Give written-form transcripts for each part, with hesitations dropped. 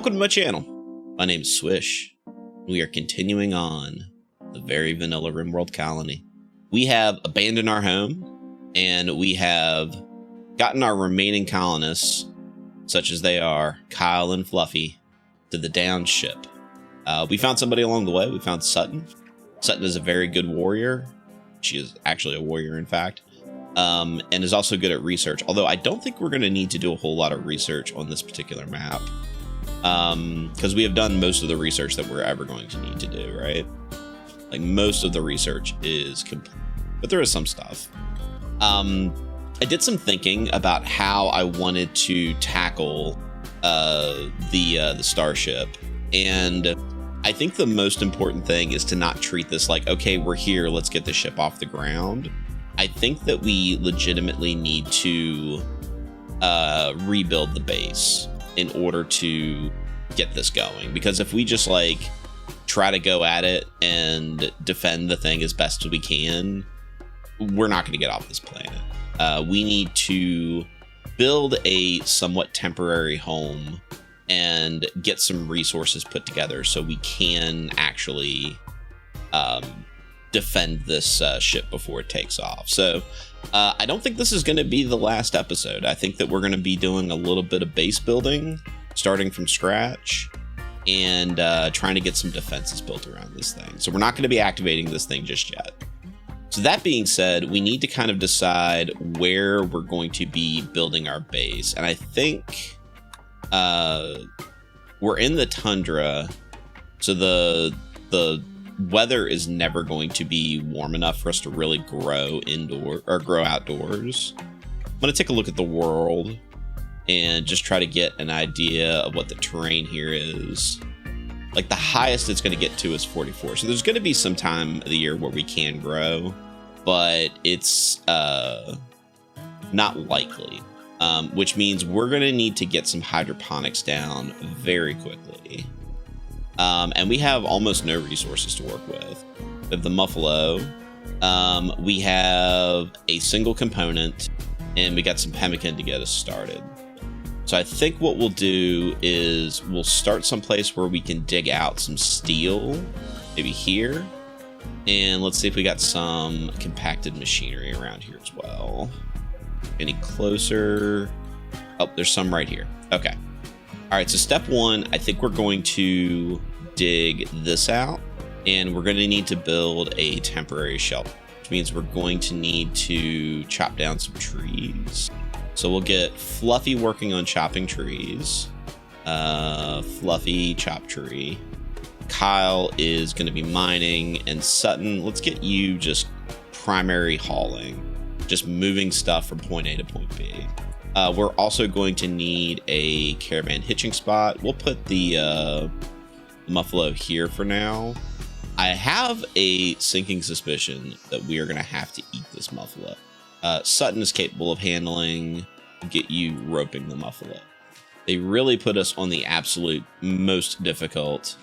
Welcome to my channel. My name is Swish. We are continuing on the very vanilla Rimworld colony. We have abandoned our home, and we have gotten our remaining colonists, such as they are, Kyle and Fluffy, to the downed ship. We found somebody along the way. We found Sutton. Sutton is a very good warrior. She is actually a warrior, in fact, and is also good at research. Although I don't think we're going to need to do a whole lot of research on this particular map, because we have done most of the research that we're ever going to need to do, right? Like, most of the research is complete, but there is some stuff. I did some thinking about how I wanted to tackle the starship, and I think the most important thing is to not treat this like, okay, we're here, let's get the ship off the ground. I think that we legitimately need to rebuild the base in order to get this going, because if we just like try to go at it and defend the thing as best as we can, we're not going to get off this planet. We need to build a somewhat temporary home and get some resources put together so we can actually defend this ship before it takes off. So I don't think this is going to be the last episode. I think that we're going to be doing a little bit of base building, starting from scratch, and trying to get some defenses built around this thing. So we're not going to be activating this thing just yet. So that being said, we need to kind of decide where we're going to be building our base. And I think we're in the tundra, so the weather is never going to be warm enough for us to really grow indoor or grow outdoors. I'm going to take a look at the world and just try to get an idea of what the terrain here is. Like, the highest it's going to get to is 44. So there's going to be some time of the year where we can grow, but it's not likely, which means we're going to need to get some hydroponics down very quickly. And we have almost no resources to work with. We have the Muffalo. We have a single component, and we got some pemmican to get us started. So I think what we'll do is we'll start someplace where we can dig out some steel, maybe here. And let's see if we got some compacted machinery around here as well. Any closer? Oh, there's some right here. Okay. All right, so step one, I think we're going to dig this out, and we're going to need to build a temporary shelter, which means we're going to need to chop down some trees. So we'll get Fluffy working on chopping trees. Fluffy, chop tree. Kyle is going to be mining, and Sutton, let's get you just primary hauling, just moving stuff from point A to point B. We're also going to need a caravan hitching spot. We'll put the Muffalo here for now. I have a sinking suspicion that we are going to have to eat this Muffalo. Sutton is capable of handling, get you roping the Muffalo. They really put us on the absolute most difficult.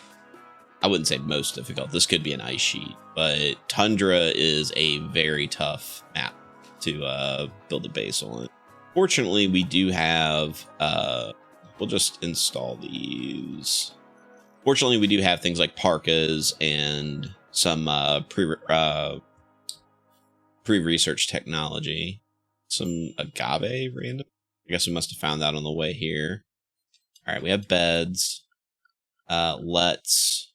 I wouldn't say most difficult. This could be an ice sheet, but Tundra is a very tough map to build a base on. Fortunately, we do have, we'll just install these. Fortunately, we do have things like parkas and some pre-research technology. Some agave random. I guess we must have found that on the way here. All right, we have beds. Let's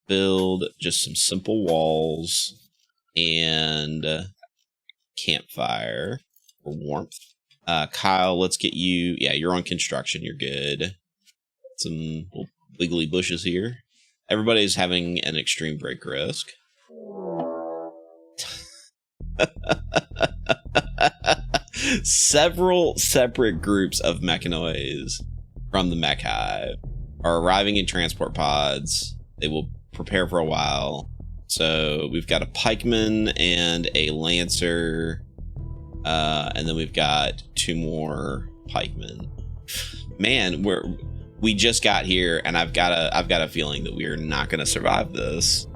build just some simple walls and campfire for warmth. Kyle, let's get you. Yeah, you're on construction. You're good. Some wiggly bushes here. Everybody's having an extreme break risk. Several separate groups of mechanoids from the mech hive are arriving in transport pods. They will prepare for a while. So we've got a pikeman and a lancer, and then we've got two more pikemen. Man, we just got here, and I've got a feeling that we are not going to survive this.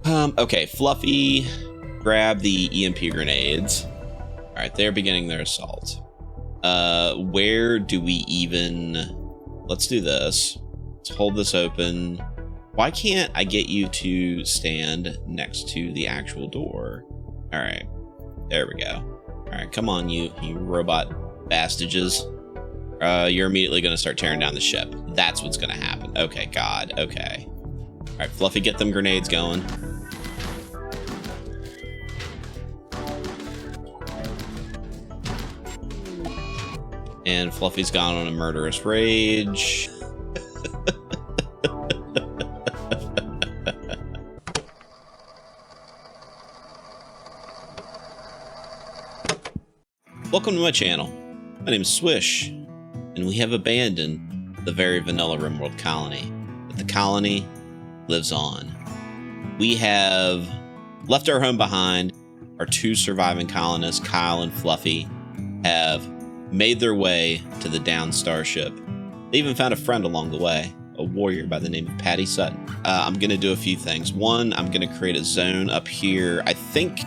Okay, Fluffy, grab the EMP grenades. All right, they're beginning their assault. Where do we even... Let's do this. Let's hold this open. Why can't I get you to stand next to the actual door? All right, there we go. All right, come on, you robot bastages. You're immediately going to start tearing down the ship. That's what's going to happen. Okay, God, okay. All right, Fluffy, get them grenades going. And Fluffy's gone on a murderous rage. Welcome to my channel. My name is Swish, and we have abandoned the very vanilla Rimworld colony, but the colony lives on. We have left our home behind. Our two surviving colonists, Kyle and Fluffy, have made their way to the downed starship. They even found a friend along the way, a warrior by the name of Patty Sutton. I'm going to do a few things. One, I'm going to create a zone up here. I think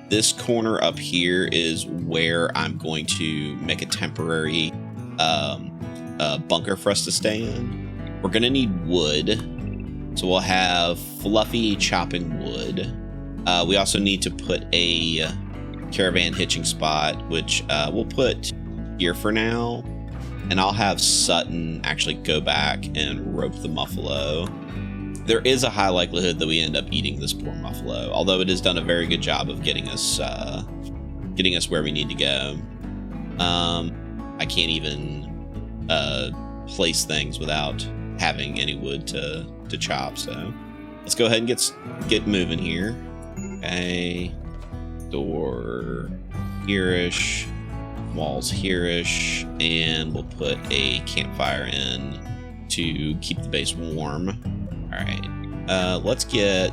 this corner up here is where I'm going to make a temporary bunker for us to stay in. We're going to need wood, so we'll have Fluffy chopping wood. We also need to put a caravan hitching spot, which we'll put here for now, and I'll have Sutton actually go back and rope the muffalo. There is a high likelihood that we end up eating this poor muffalo, although it has done a very good job of getting us where we need to go. I can't even place things without having any wood to chop, so let's go ahead and get moving here. Okay, door here-ish, walls here-ish, and we'll put a campfire in to keep the base warm. All right, let's get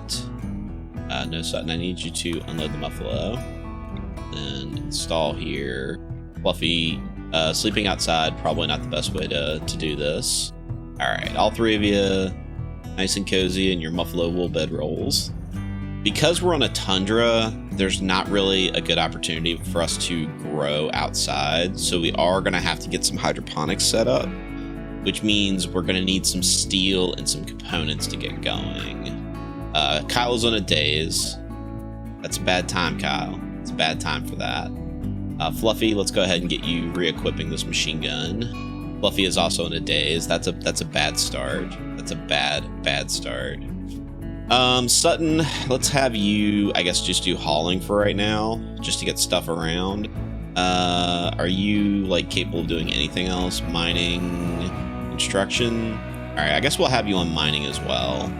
no, Sutton, I need you to unload the muffalo and install here. Fluffy, sleeping outside, probably not the best way to do this. All right, all three of you nice and cozy in your muffalo wool bedrolls. Because we're on a tundra, there's not really a good opportunity for us to grow outside, so we are going to have to get some hydroponics set up, which means we're going to need some steel and some components to get going. Kyle's on a daze. That's a bad time, Kyle. It's a bad time for that. Fluffy, let's go ahead and get you re-equipping this machine gun. Fluffy is also in a daze. That's a bad start. That's a bad start. Sutton, let's have you, I guess, just do hauling for right now, just to get stuff around. Are you, like, capable of doing anything else? Mining, construction? All right, I guess we'll have you on mining as well,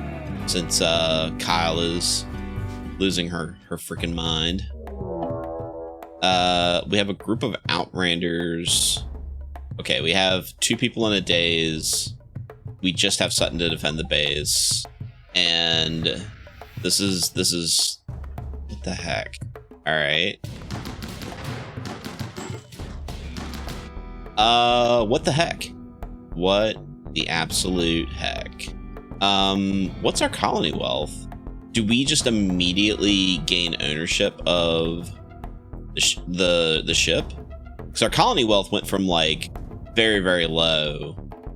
since Kyle is losing her freaking mind. We have a group of Outlanders. Okay, we have two people in a daze. We just have Sutton to defend the base. And this is what the heck? All right. What the heck? What the absolute heck? What's our colony wealth? Do we just immediately gain ownership of the ship? Because our colony wealth went from like very, very low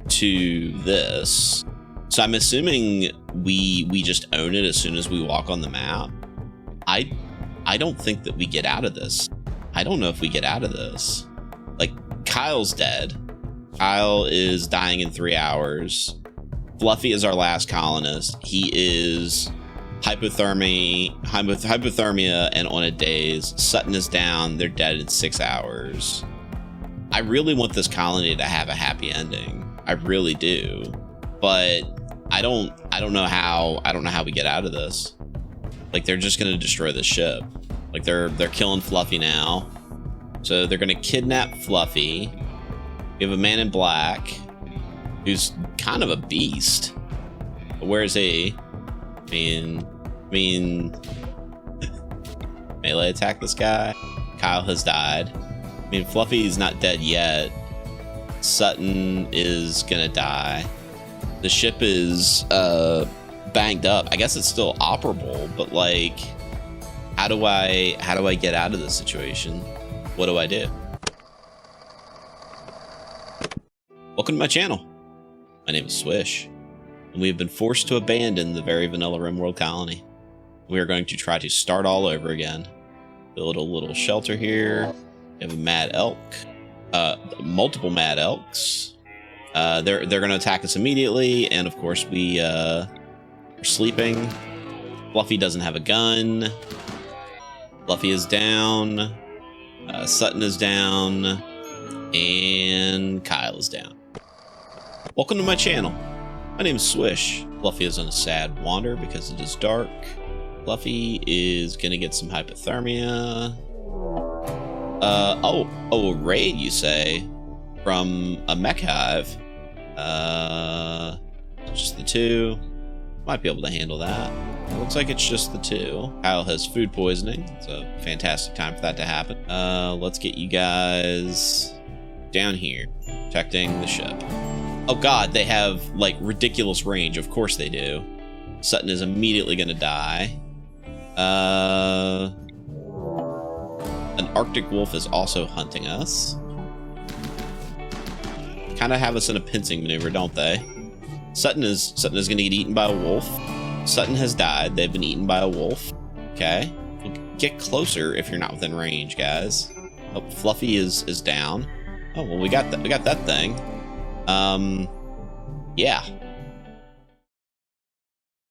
to this. So I'm assuming we just own it as soon as we walk on the map. I don't think that we get out of this. I don't know if we get out of this. Like, Kyle's dead. Kyle is dying in 3 hours. Fluffy is our last colonist. He is hypothermia and on a daze. Sutton is down. They're dead in 6 hours. I really want this colony to have a happy ending. I really do. But I don't know how we get out of this. Like, they're just gonna destroy the ship. Like, they're killing Fluffy now. So they're gonna kidnap Fluffy. We have a man in black who's kind of a beast. But where is he? I mean melee attack this guy. Kyle has died. I mean, Fluffy's not dead yet. Sutton is gonna die. The ship is banged up. I guess it's still operable, but like, how do I get out of this situation? What do I do? Welcome to my channel. My name is Swish. and we have been forced to abandon the very vanilla Rimworld colony. We are going to try to start all over again. Build a little shelter here. We have a mad elk. Multiple mad elks. They're going to attack us immediately, and of course we are sleeping. Fluffy doesn't have a gun. Fluffy is down. Sutton is down. And Kyle is down. Welcome to my channel. My name is Swish. Fluffy is on a sad wander because it is dark. Fluffy is gonna get some hypothermia. A raid, you say? From a mech hive. Just the two. Might be able to handle that. It looks like it's just the two. Kyle has food poisoning. It's a fantastic time for that to happen. Let's get you guys down here, protecting the ship. Oh god, they have, like, ridiculous range. Of course they do. Sutton is immediately gonna die. An Arctic wolf is also hunting us. Kind of have us in a pincing maneuver, don't they? Sutton is gonna get eaten by a wolf. Sutton has died. They've been eaten by a wolf. Okay. Well, get closer if you're not within range, guys. Oh, Fluffy is down. Oh, well, we got that thing. Yeah.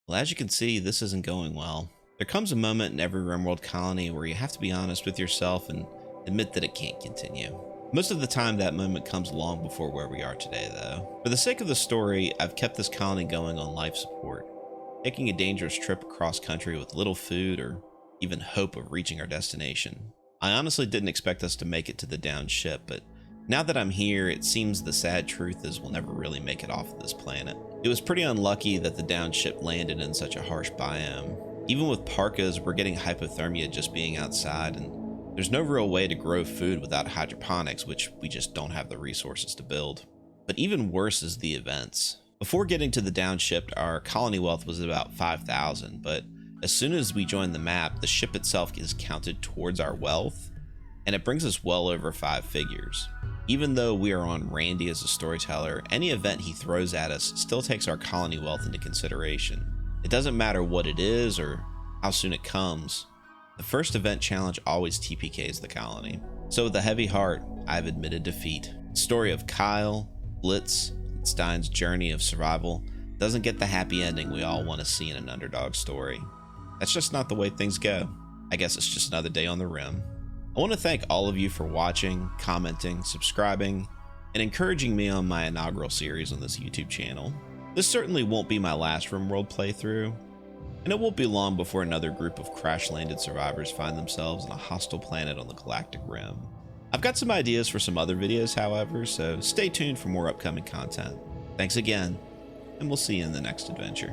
Well, as you can see, this isn't going well. There comes a moment in every Rimworld colony where you have to be honest with yourself and admit that it can't continue. Most of the time, that moment comes long before where we are today, though. For the sake of the story, I've kept this colony going on life support, taking a dangerous trip across country with little food or even hope of reaching our destination. I honestly didn't expect us to make it to the downed ship, but now that I'm here, it seems the sad truth is we'll never really make it off of this planet. It was pretty unlucky that the downed ship landed in such a harsh biome. Even with parkas, we're getting hypothermia just being outside, and there's no real way to grow food without hydroponics, which we just don't have the resources to build. But even worse is the events. Before getting to the downed ship, our colony wealth was about 5,000, but as soon as we join the map, the ship itself is counted towards our wealth, and it brings us well over 5 figures. Even though we are on Randy as a storyteller, any event he throws at us still takes our colony wealth into consideration. It doesn't matter what it is or how soon it comes. The first event challenge always TPKs the colony. So with a heavy heart, I've admitted defeat. The story of Kyle, Blitz, and Stein's journey of survival doesn't get the happy ending we all want to see in an underdog story. That's just not the way things go. I guess it's just another day on the rim. I want to thank all of you for watching, commenting, subscribing, and encouraging me on my inaugural series on this YouTube channel. This certainly won't be my last Rimworld playthrough, and it won't be long before another group of crash-landed survivors find themselves on a hostile planet on the galactic rim. I've got some ideas for some other videos, however, so stay tuned for more upcoming content. Thanks again, and we'll see you in the next adventure.